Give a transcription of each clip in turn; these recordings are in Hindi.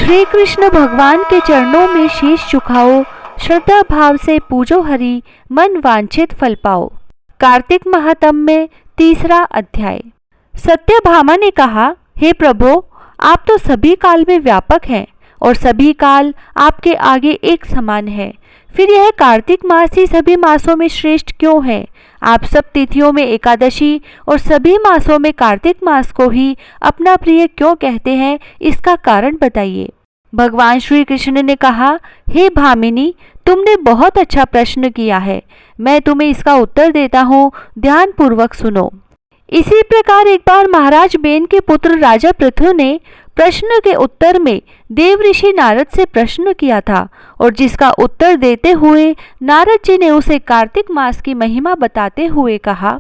श्री कृष्ण भगवान के चरणों में शीश झुकाओ, श्रद्धा भाव से पूजो हरि, मन वांछित फल पाओ। कार्तिक महात्म्य में 3रा अध्याय। सत्यभामा ने कहा, हे प्रभु, आप तो सभी काल में व्यापक हैं और सभी काल आपके आगे एक समान है। फिर यह कार्तिक मास ही सभी मासों में श्रेष्ठ क्यों है? आप सब तिथियों में एकादशी और सभी मासों में कार्तिक मास को ही अपना प्रिय क्यों कहते हैं? इसका कारण बताइए। भगवान श्री कृष्ण ने कहा, हे भामिनी, तुमने बहुत अच्छा प्रश्न किया है। मैं तुम्हें इसका उत्तर देता हूँ, ध्यान पूर्वक सुनो। इसी प्रकार एक बार महाराज बेन के पुत्र राजा पृथु ने प्रश्न के उत्तर में देव ऋषि नारद से प्रश्न किया था और जिसका उत्तर देते हुए नारद जी ने उसे कार्तिक मास की महिमा बताते हुए कहा,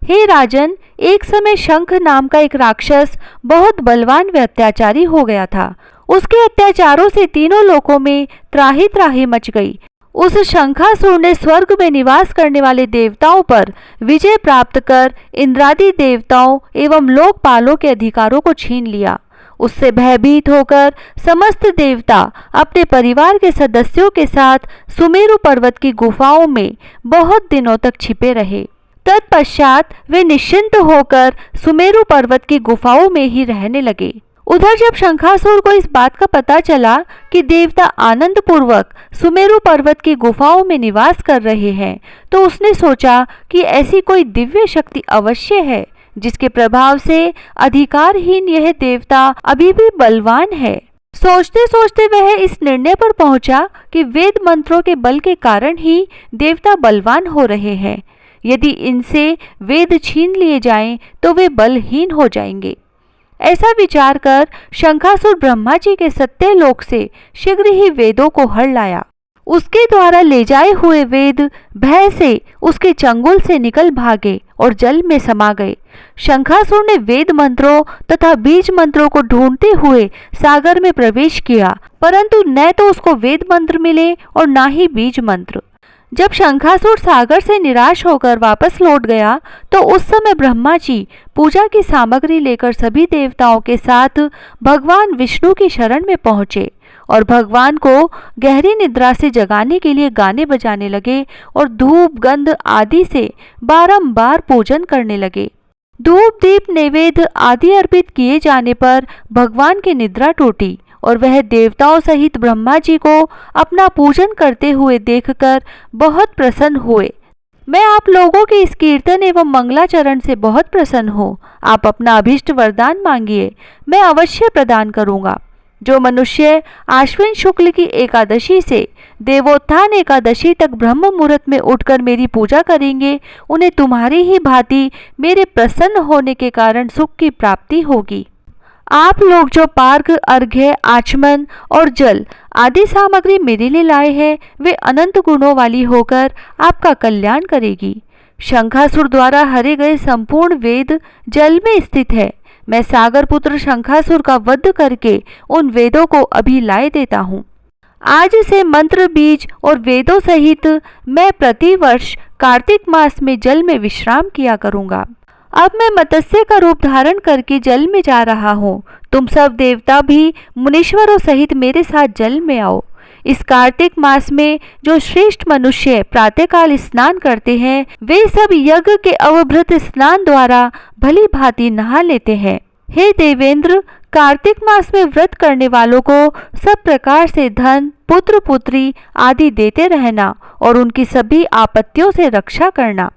हे राजन, एक समय शंख नाम का एक राक्षस बहुत बलवान व अत्याचारी हो गया था। उसके अत्याचारों से तीनों लोकों में त्राही त्राही मच गई। उस शंखासुर ने स्वर्ग में निवास करने वाले देवताओं पर विजय प्राप्त कर इंद्रादि देवताओं एवं लोकपालों के अधिकारों को छीन लिया। उससे भयभीत होकर समस्त देवता अपने परिवार के सदस्यों के साथ सुमेरु पर्वत की गुफाओं में बहुत दिनों तक छिपे रहे। तत्पश्चात वे निश्चिंत होकर सुमेरु पर्वत की गुफाओं में ही रहने लगे। उधर जब शंखासुर को इस बात का पता चला कि देवता आनंद पूर्वक सुमेरु पर्वत की गुफाओं में निवास कर रहे हैं, तो उसने सोचा कि ऐसी कोई दिव्य शक्ति अवश्य है जिसके प्रभाव से अधिकारहीन यह देवता अभी भी बलवान है। सोचते सोचते वह इस निर्णय पर पहुंचा कि वेद मंत्रों के बल के कारण ही देवता बलवान हो रहे हैं। यदि इनसे वेद छीन लिए जाएं तो वे बलहीन हो जाएंगे। ऐसा विचार कर शंखासुर ब्रह्मा जी के सत्यलोक से शीघ्र ही वेदों को हर लाया। उसके द्वारा ले जाए हुए वेद भय से उसके चंगुल से निकल भागे और जल में समा गए। शंखासुर ने वेद मंत्रों तथा बीज मंत्रों को ढूंढते हुए सागर में प्रवेश किया, परंतु न तो उसको वेद मंत्र मिले और ना ही बीज मंत्र। जब शंखासुर सागर से निराश होकर वापस लौट गया तो उस समय ब्रह्मा जी पूजा की सामग्री लेकर सभी देवताओं के साथ भगवान विष्णु की शरण में पहुंचे और भगवान को गहरी निद्रा से जगाने के लिए गाने बजाने लगे और धूप गंध आदि से बारंबार पूजन करने लगे। धूप दीप नैवेद्य आदि अर्पित किए जाने पर भगवान की निद्रा टूटी और वह देवताओं सहित ब्रह्मा जी को अपना पूजन करते हुए देखकर बहुत प्रसन्न हुए। मैं आप लोगों के इस कीर्तन एवं मंगलाचरण से बहुत प्रसन्न हूँ। आप अपना अभीष्ट वरदान मांगिए, मैं अवश्य प्रदान करूँगा। जो मनुष्य आश्विन शुक्ल की एकादशी से देवोत्थान एकादशी तक ब्रह्म मुहूर्त में उठकर मेरी पूजा करेंगे, उन्हें तुम्हारी ही भांति मेरे प्रसन्न होने के कारण सुख की प्राप्ति होगी। आप लोग जो पार्घ, अर्घ्य, आचमन और जल आदि सामग्री मेरे लिए लाए हैं, वे अनंत गुणों वाली होकर आपका कल्याण करेगी। शंखासुर द्वारा हरे गए संपूर्ण वेद जल में स्थित है। मैं सागर पुत्र शंखासुर का वध करके उन वेदों को अभी लाए देता हूँ। आज से मंत्र, बीज और वेदों सहित मैं प्रतिवर्ष कार्तिक मास में जल में विश्राम किया करूँगा। अब मैं मत्स्य का रूप धारण करके जल में जा रहा हूँ। तुम सब देवता भी मुनीश्वरों सहित मेरे साथ जल में आओ। इस कार्तिक मास में जो श्रेष्ठ मनुष्य प्रातःकाल स्नान करते हैं, वे सब यज्ञ के अवभृत स्नान द्वारा भली भांति नहा लेते हैं। हे देवेंद्र, कार्तिक मास में व्रत करने वालों को सब प्रकार से धन, पुत्र पुत्री आदि देते रहना और उनकी सभी आपत्तियों से रक्षा करना।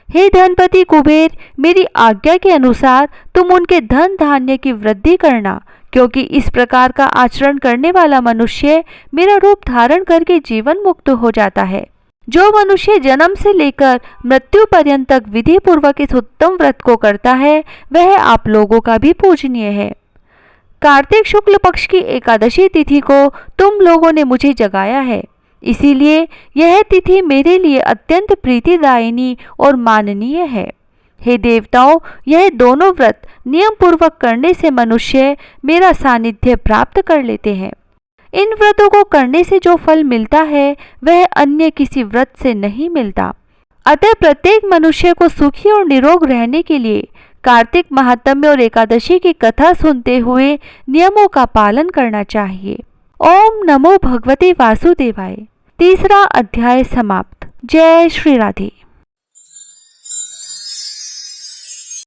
हे धनपति कुबेर, मेरी आज्ञा के अनुसार तुम उनके धन धान्य की वृद्धि करना, क्योंकि इस प्रकार का आचरण करने वाला मनुष्य मेरा रूप धारण करके जीवन मुक्त हो जाता है। जो मनुष्य जन्म से लेकर मृत्यु पर्यंत तक विधि पूर्वक इस उत्तम व्रत को करता है, वह आप लोगों का भी पूजनीय है। कार्तिक शुक्ल पक्ष की एकादशी तिथि को तुम लोगों ने मुझे जगाया है, इसीलिए यह तिथि मेरे लिए अत्यंत प्रीतिदायिनी और माननीय है। हे देवताओं, यह दोनों व्रत नियम पूर्वक करने से मनुष्य मेरा सानिध्य प्राप्त कर लेते हैं। इन व्रतों को करने से जो फल मिलता है वह अन्य किसी व्रत से नहीं मिलता। अतः प्रत्येक मनुष्य को सुखी और निरोग रहने के लिए कार्तिक महात्म्य और एकादशी की कथा सुनते हुए नियमों का पालन करना चाहिए। ओम नमो भगवते वासुदेवाय। तीसरा अध्याय समाप्त। जय श्री राधे।